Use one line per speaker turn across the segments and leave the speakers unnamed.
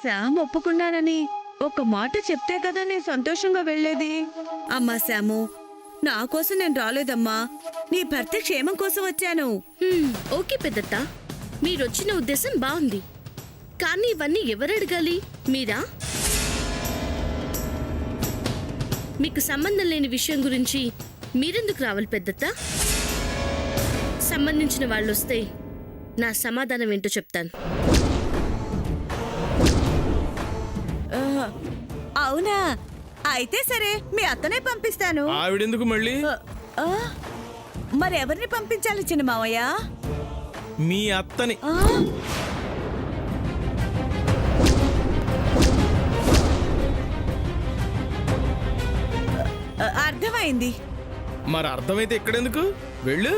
Sam ఒప్పుకున్నానని ఒక మాట చెప్తే కదా నేను సంతోషంగా వెళ్ళేది.
అమ్మా శాము, నా కోసం నేను రాలేదమ్మా, నీ భర్త క్షేమం కోసం వచ్చాను.
ఓకే పెద్దత్త, మీరొచ్చిన ఉద్దేశం బాగుంది. కానీ ఇవన్నీ ఎవరు అడగాలి? మీరా? మీకు సంబంధం లేని విషయం గురించి మీరెందుకు రావాలి పెద్దత్త? సంబంధించిన వాళ్ళు వస్తే నా సమాధానం ఏంటో చెప్తాను.
అవునా? అయితే సరే, మీ అత్తనే పంపిస్తాను.
ఆవిడెందుకు మళ్ళీ?
మరెవరిని పంపించాలి చిన్న మావయ్య?
మీ అత్తని.
అర్థమైంది.
మరి అర్థమైతే ఇక్కడెందుకు? వెళ్ళు.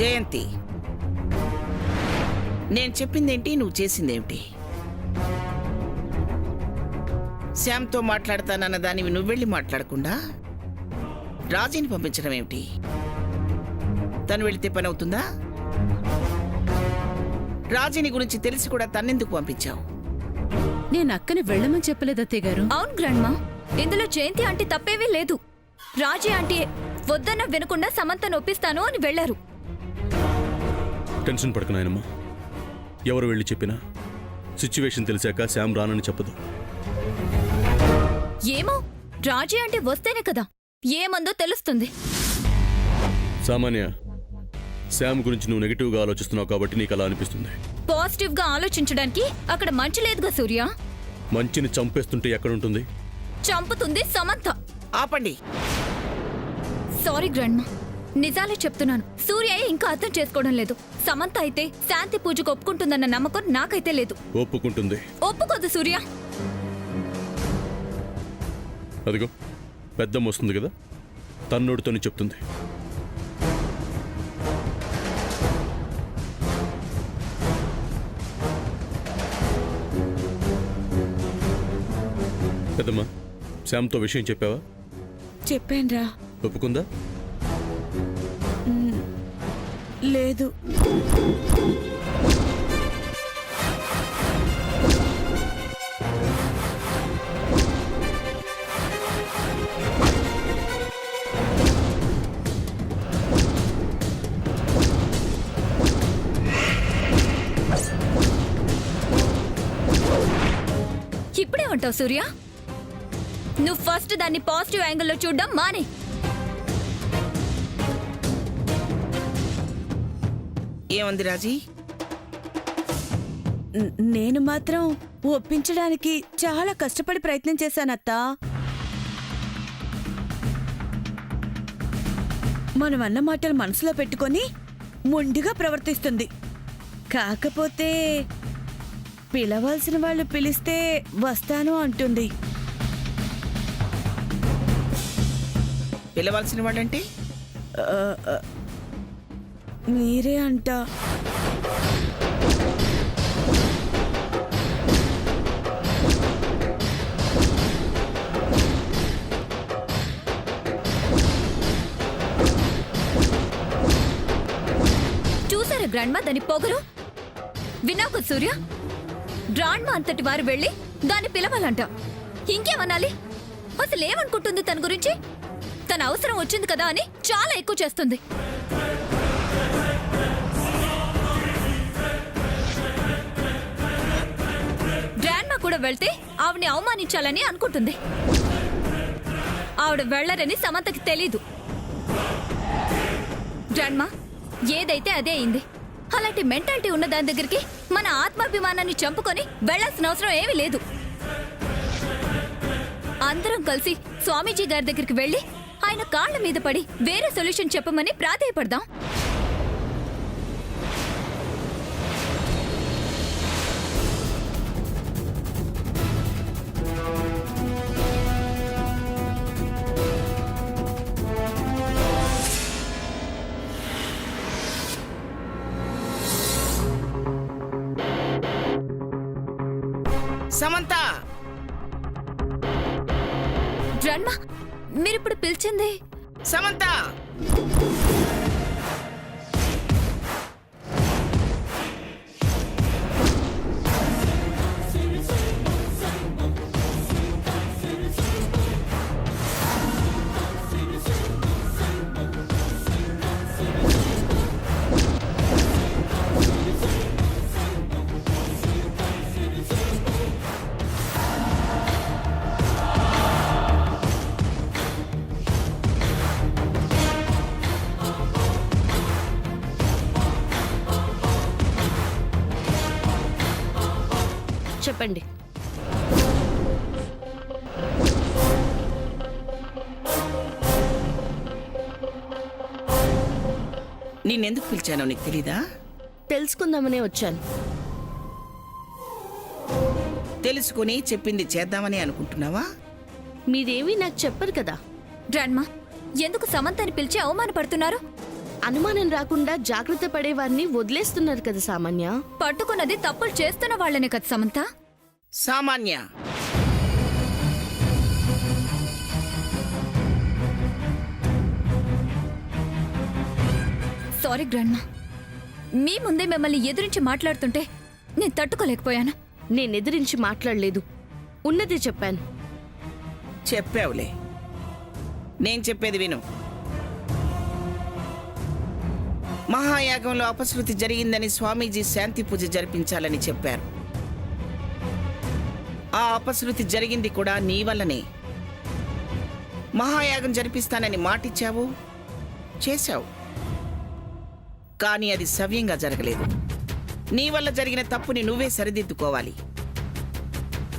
జయంతి, నేను చెప్పిందేంటి, నువ్వు చేసిందేమిటి? శ్యామ్తో మాట్లాడతానన్న దానివి నువ్వు వెళ్ళి మాట్లాడకుండా రాజీని పంపించడం ఏమిటి? తను వెళితే పని అవుతుందా? రాజీని గురించి తెలిసి కూడా తన్నెందుకు పంపించావు?
నేను అక్కని వెళ్ళమని చెప్పలేదు అత్తయ్య గారు.
అవును గ్రాండ్మా, ఇందులో జయంతి ఆంటీ తప్పేవీ లేదు. రాజీ ఆంటీ వద్దన్న వినకుండా సమంతను ఒప్పిస్తాను అని వెళ్లారు.
టెన్షన్ పడకు నాయనమ్మా. ఎవరు వెళ్ళి చెప్పినా సిచ్యువేషన్ తెలిసాక శ్యామ్ రానని చెప్పదు.
ఏమో, రాజీ ఆంటీ వస్తేనే కదా ఏమందో తెలుస్తుంది.
సామాన్య, శ్యామ్ గురించి నువ్వు నెగిటివ్గా ఆలోచిస్తున్నావు కాబట్టి నీకు అలా అనిపిస్తుంది.
పాజిటివ్ గా ఆలోచించడానికి అక్కడ మంచి లేదుగా సూర్య.
మంచిని చంపేస్తుంటే ఎక్కడుంటుంది?
చంపుతుంది సమంత.
ఆపండి.
సారీ గ్రాండ్మా, నిజాలే చెప్తున్నాను. సూర్య ఇంకా అర్థం చేసుకోవడం లేదు. సమంత అయితే శాంతి పూజకు ఒప్పుకుంటుందన్న నమ్మకం నాకైతే లేదు.
ఒప్పుకుంటుంది.
ఒప్పుకోదు సూర్య.
అదిగో పెద్దమ్మ వస్తుంది కదా, తన్నోడితోనే చెప్తుంది. పెద్దమ్మ, శ్యామ్తో విషయం చెప్పావా?
చెప్పానురా.
ఒప్పుకుందా?
లేదు.
ఇప్పుడేమంటావు సూర్య? నువ్వు ఫస్ట్ దాన్ని పాజిటివ్ యాంగిల్లో చూడడం మానే.
ఏమంది రాజీ?
నేను మాత్రం ఒప్పించడానికి చాలా కష్టపడి ప్రయత్నం చేశానత్తా. మనం అన్న మాటలు మనసులో పెట్టుకొని మొండిగా ప్రవర్తిస్తుంది. కాకపోతే పిలవాల్సిన వాళ్ళు పిలిస్తే వస్తాను అంటుంది.
పిలవాల్సిన వాళ్ళంటే?
మీరే అంట.
చూసారా గ్రాండ్మా దాని పొగరు? విన్నావు కదా సూర్య, గ్రాండ్మా అంతటి వారు వెళ్ళి దాన్ని పిలవాలంట. ఇంకేమనాలి? అసలు ఏమనుకుంటుంది తన గురించి? తన అవసరం వచ్చింది కదా అని చాలా ఎక్కువ చేస్తుంది. గ్రాండ్మా కూడా వెళ్తే ఆవిడని అవమానించాలని అనుకుంటుంది. ఆవిడ వెళ్లరని సమంతకి తెలీదు. గ్రాండ్మా, ఏదైతే అదే అయింది. అలాంటి మెంటాలిటీ ఉన్న దాని దగ్గరికి మన ఆత్మాభిమానాన్ని చంపుకొని వెళ్లాల్సిన అవసరం ఏమీ లేదు. అందరం కలిసి స్వామీజీ గారి దగ్గరికి వెళ్లి ఆయన కాళ్ల మీద పడి వేరే సొల్యూషన్ చెప్పమని ప్రాధేయపడదాం.
సమంత,
గ్రాండ్మా మీరిప్పుడు పిలిచింది
సమంత
చెప్పండి.
నిన్నెందుకు పిలిచానో నీకు తెలీదా?
తెలుసుకుందామనే వచ్చాను.
తెలుసుకుని చెప్పింది చేద్దామని అనుకుంటున్నావా?
మీరేమీ నాకు చెప్పరు కదా.
గ్రాండ్మా ఎందుకు సమంతని పిలిచి అవమానపడుతున్నారు?
అనుమానం రాకుండా జాగ్రత్త పడేవారిని వదిలేస్తున్నారు కదా సామాన్య.
పట్టుకున్నది తప్పులు చేస్తున్న వాళ్ళనే కదా సమంత.
సామాన్య
సారీ గ్రాండ్మా, మీ ముందే మిమ్మల్ని ఎదురించి మాట్లాడుతుంటే నేను తట్టుకోలేకపోయాను.
నేను ఎదిరించి మాట్లాడలేదు, ఉన్నదే చెప్పాను.
చెప్పావులే. నేను చెప్పేది విను. మహాయాగంలో అపశృతి జరిగిందని స్వామీజీ శాంతి పూజ జరిపించాలని చెప్పారు. ఆ అపశృతి జరిగింది కూడా నీ వల్లనే. మహాయాగం జరిపిస్తానని మాటిచ్చావు, చేశావు. కానీ అది సవ్యంగా జరగలేదు. నీ వల్ల జరిగిన తప్పుని నువ్వే సరిదిద్దుకోవాలి.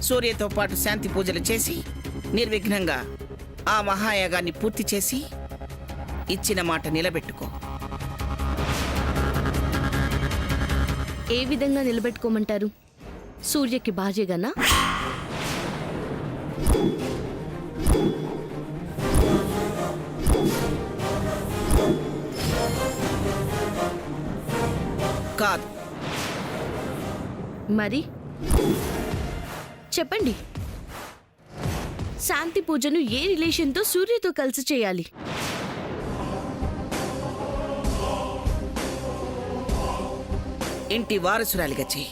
సూర్యతో పాటు శాంతి పూజలు చేసి నిర్విఘ్నంగా ఆ మహాయాగాన్ని పూర్తి చేసి ఇచ్చిన మాట నిలబెట్టుకో.
ఏ విధంగా నిలబెట్టుకోమంటారు? సూర్యకి భార్యగానా?
కాదు.
మరి చెప్పండి, శాంతి పూజను ఏ రిలేషన్తో సూర్యతో కలిసి చేయాలి?
ఇంటి వారసురాలిగా చెయ్యి.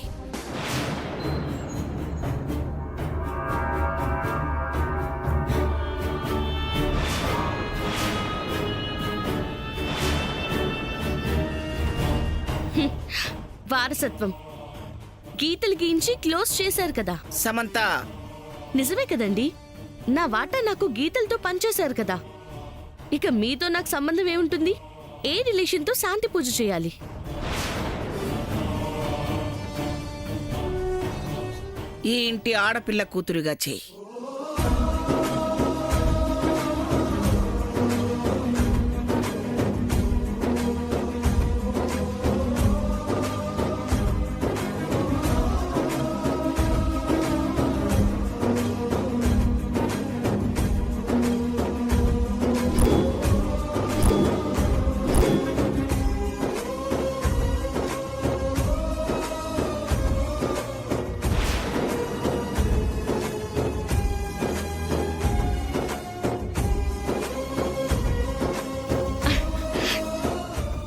వారసత్వం గీతలు గీయించి క్లోజ్ చేశారు కదా.
సమంత
నిజమే కదండి, నా వాటా నాకు గీతలతో పనిచేశారు కదా. ఇక మీతో నాకు సంబంధం ఏముంటుంది? ఏ రిలేషన్తో శాంతి పూజ చేయాలి?
ఈ ఇంటి ఆడపిల్ల కూతురుగా చెయ్యి.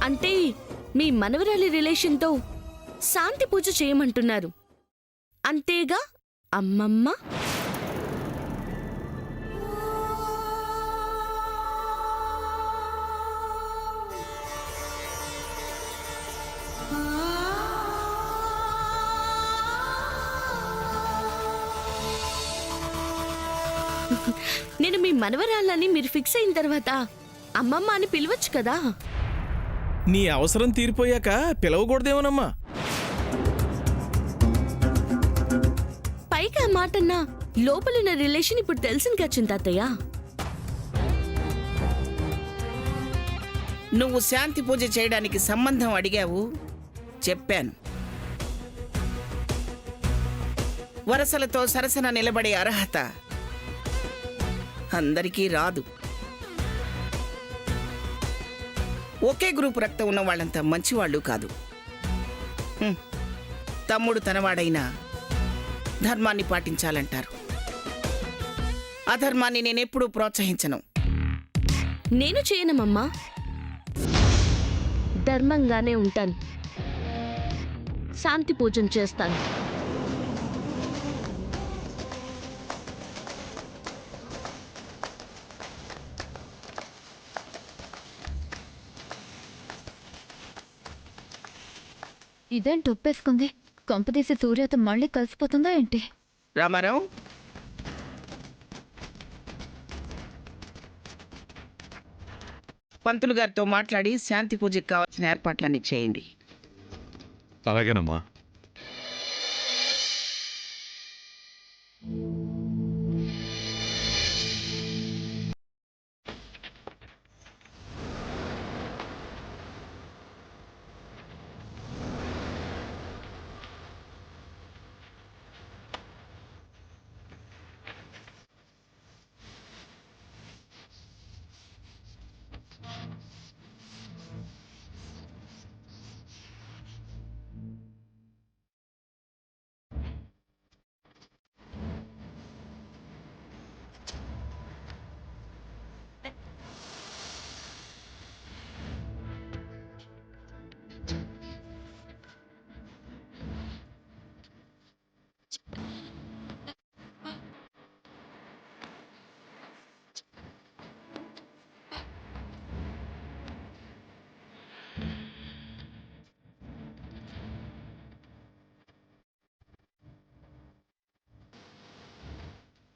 అంటే మీ మనవరాలి రిలేషన్తో శాంతి పూజ చేయమంటున్నారు అంతేగా అమ్మమ్మ? నేను మీ మనవరాళ్ళని మీరు ఫిక్స్ అయిన తర్వాత అమ్మమ్మ అని పిలవచ్చు కదా.
నీ అవసరం తీరిపోయాక పిలవకూడదేమోనమ్మా.
పైకి ఆ మాటన్నా లోపలున్న రిలేషన్ ఇప్పుడు తెలిసింది కదా తాతయ్య.
నువ్వు శాంతి పూజ చేయడానికి సంబంధం అడిగావు, చెప్పాను. వరసలతో సరసన నిలబడే అర్హత అందరికీ రాదు. ఒకే గ్రూపు రక్తం ఉన్న వాళ్ళంతా మంచివాళ్ళు కాదు. తమ్ముడు తనవాడైనా ధర్మాన్ని పాటించాలంటారు. అధర్మాన్ని నేనెప్పుడూ ప్రోత్సహించను.
నేను చేయనమ్మా, ధర్మంగానే ఉంటాను. శాంతి పూజను చేస్తాను.
ఇదేంటి ఒప్పేసుకుంది? కొంపదీసి సూర్యతో మళ్ళీ కలిసిపోతుందా ఏంటి?
రామారావు, పంతులు గారితో మాట్లాడి శాంతి పూజకి కావాల్సిన ఏర్పాట్లన్నీ చేయండి.
అలాగేనమ్మా.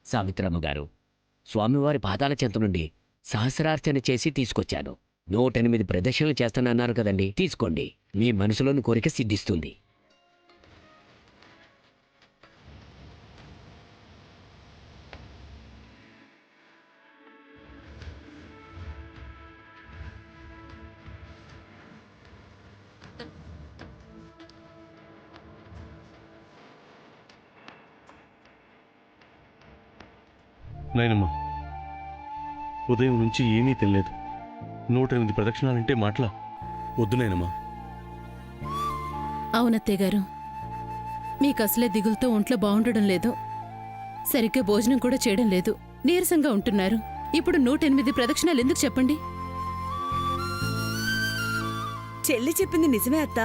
సావిత్రమ్మ గారు, స్వామివారి పాదాల చెంత నుండి సహస్రార్చన చేసి తీసుకొచ్చాను. 108 ప్రదక్షిణలు చేస్తానన్నారు కదండి, తీసుకోండి. మీ మనసులోని కోరిక సిద్ధిస్తుంది.
నాయనమ్మా, ఉదయం నుంచి ఏమీ తెలియలేదు. 108 ప్రదక్షిణాలంటే మాటలా?
వద్దునేనమ్మా.
అవునత్తయ్య గారు, మీకు అసలే దిగులతో ఒంట్లో బాగుండడం లేదు. సరిగ్గా భోజనం కూడా చేయడం లేదు. నీరసంగా ఉంటున్నారు. ఇప్పుడు 108 ప్రదక్షిణాలు ఎందుకు చెప్పండి?
చెల్లి చెప్పింది నిజమే అత్త.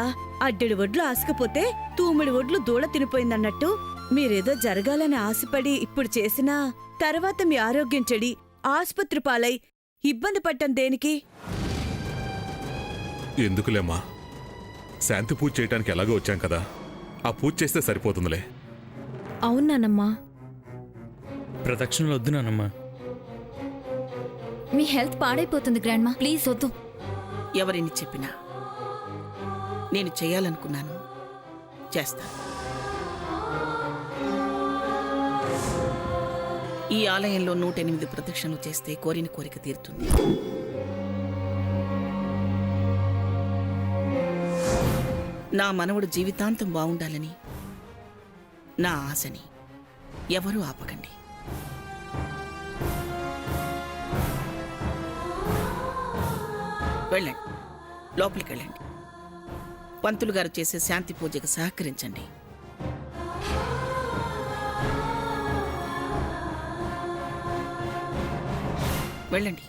అడ్డెడు ఒడ్లు ఆశకపోతే తూమిడి ఒడ్లు దూడ తినిపోయిందన్నట్టు మీరేదో జరగాలని ఆశపడి ఇప్పుడు చేసినా తర్వాత మీ ఆరోగ్యం చెడి ఆసుపత్రి పాలై ఇబ్బంది పట్టం దేనికి?
ఎందుకులేమ్మా, శాంతి పూజ చేయటానికి ఎలాగో వచ్చాం కదా, ఆ పూజ చేస్తే సరిపోతుందిలే.
అవునానమ్మా,
ప్రదక్షిణలు వద్దు నానమ్మా.
మీ హెల్త్ పాడైపోతుంది గ్రాండ్మా, ప్లీజ్ వద్దు.
ఎవరిని చెప్పినా నేను చేయాలనుకున్నాను, చేస్తాను. ఈ ఆలయంలో 108 ప్రదక్షిణలు చేస్తే కోరిన కోరిక తీరుతుంది. నా మనవడు జీవితాంతం బాగుండాలని నా ఆశని ఎవరూ ఆపకండి. వెళ్ళండి, లోపలికి వెళ్ళండి. పంతులు గారు చేసే శాంతి పూజకు సహకరించండి. వెళ్ళండి.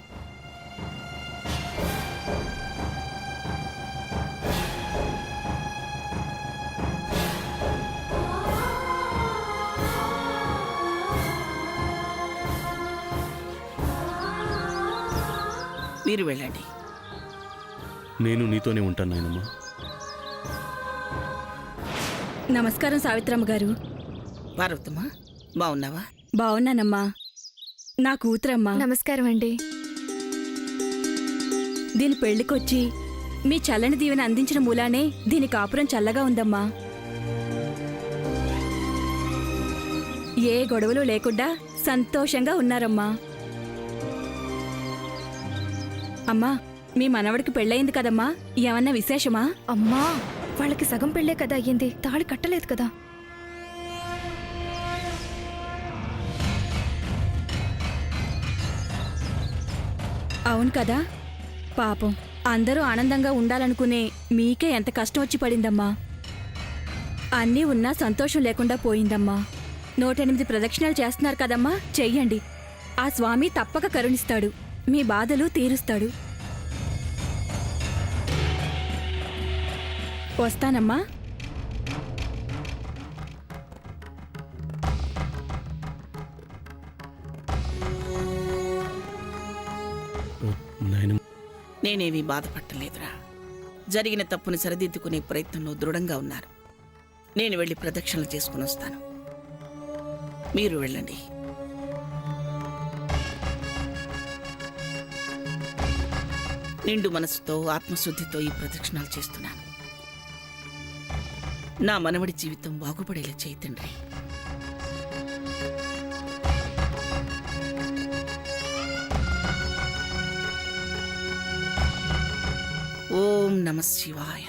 మీరు వెళ్ళండి.
నేను నీతోనే ఉంటాను నాయనమ్మా.
నమస్కారం సావిత్రమ్మ గారు.
పార్వతమ్మా, బాగున్నావా?
బావున్నానమ్మా. నా కూతురమ్మా.
నమస్కారం అండి.
దీని పెళ్లికొచ్చి మీ చల్లని దీవెన అందించిన మూలానే దీని కాపురం చల్లగా ఉందమ్మా. ఏ గొడవలు లేకుండా సంతోషంగా ఉన్నారమ్మా. అమ్మా, మీ మనవడికి పెళ్ళయింది కదమ్మా, ఏమన్నా విశేషమా?
అమ్మా, వాళ్ళకి సగం పెళ్ళే కదా అయ్యింది, తాళి కట్టలేదు కదా.
అవును కదా, పాపం అందరూ ఆనందంగా ఉండాలనుకునే మీకే ఎంత కష్టం వచ్చి పడిందమ్మా. అన్నీ ఉన్నా సంతోషం లేకుండా పోయిందమ్మా. 108 ప్రదక్షిణాలు చేస్తున్నారు కదమ్మా, చెయ్యండి.
ఆ స్వామి తప్పక కరుణిస్తాడు, మీ బాధలు తీరుస్తాడు. వస్తానమ్మా.
నాయనమ్మ
నేనేమీ బాధపడలేదురా. జరిగిన తప్పుని సరిదిద్దుకునే ప్రయత్నంలో దృఢంగా ఉన్నారు. నేను వెళ్ళి ప్రదక్షిణలు చేసుకుని వస్తాను. మీరు వెళ్ళండి. నిండు మనసుతో ఆత్మశుద్ధితో ఈ ప్రదక్షిణాలు చేస్తున్నాను. నా మనవడి జీవితం బాగుపడేలా చేయి తండ్రి. ఓం నమః శివాయ.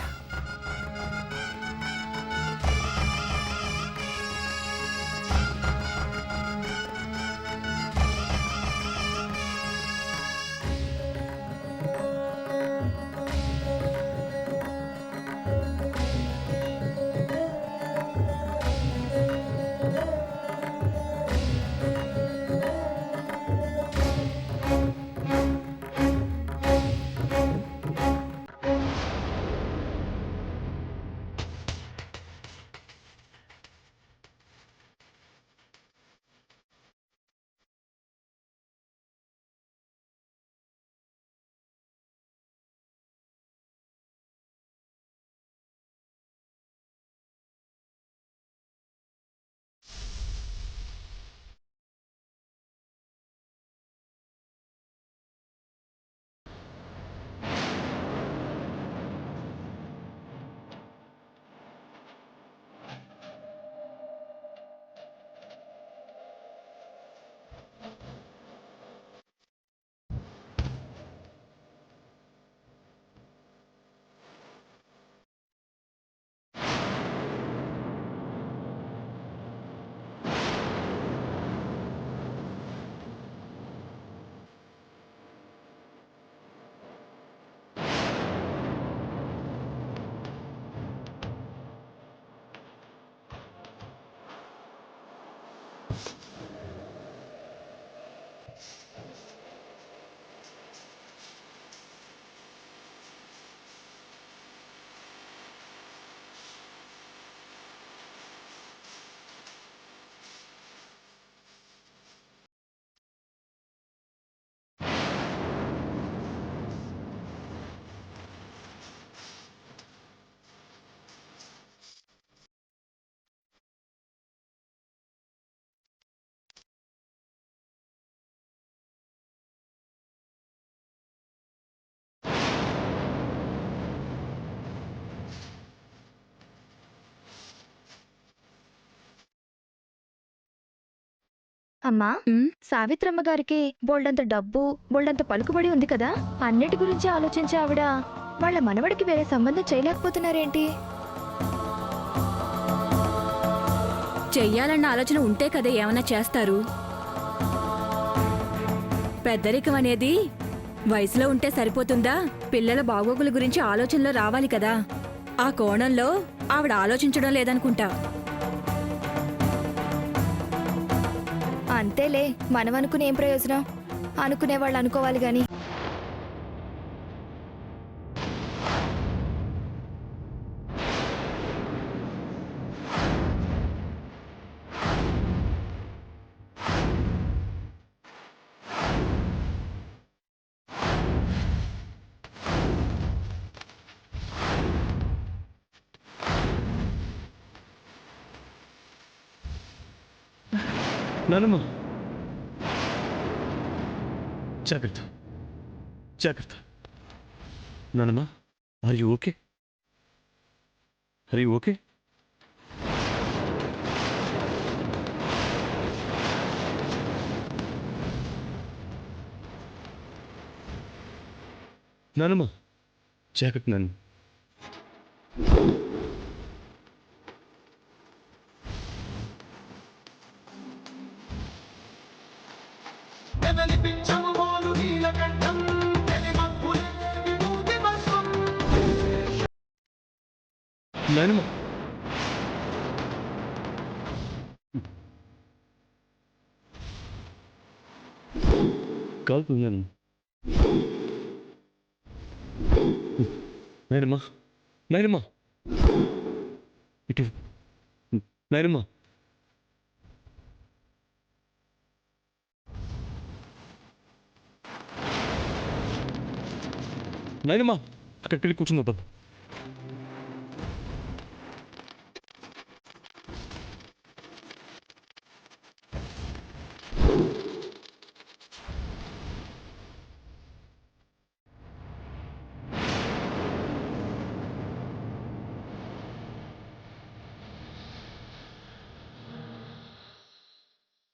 అమ్మా, సావిత్రమ్మ గారికి బోల్డంత డబ్బు, బోల్డంత పలుకుబడి ఉంది కదా. అన్నిటి గురించి ఆలోచించే ఆవిడ వాళ్ళ మనవడికి వేరే సంబంధం చేయలేకపోతున్నారేంటి? చెయ్యాలన్న ఆలోచన ఉంటే కదా ఏమన్నా చేస్తారు. పెద్దరికం అనేది వయసులో ఉంటే సరిపోతుందా? పిల్లల బాగోగుల గురించి ఆలోచనలో రావాలి కదా. ఆ కోణంలో ఆవిడ ఆలోచించడం లేదనుకుంటా. అంతేలే, మనం అనుకునే ఏం ప్రయోజనం? అనుకునే వాళ్ళు అనుకోవాలి గాని.
నానమ్మ జాగ్రత్త, జాగ్రత్త. నానమ్మ, are you okay? Are you okay? నానమ్మ జాగ్రత్త. నాన్న నాయనమ్మ, కాలుతున్నాను. నాయనమ్మా, నాయనమ్మా, ఇటు నాయనమ్మా. నాయనమ్మా, అక్కడికి వెళ్ళి కూర్చుందా బాబు.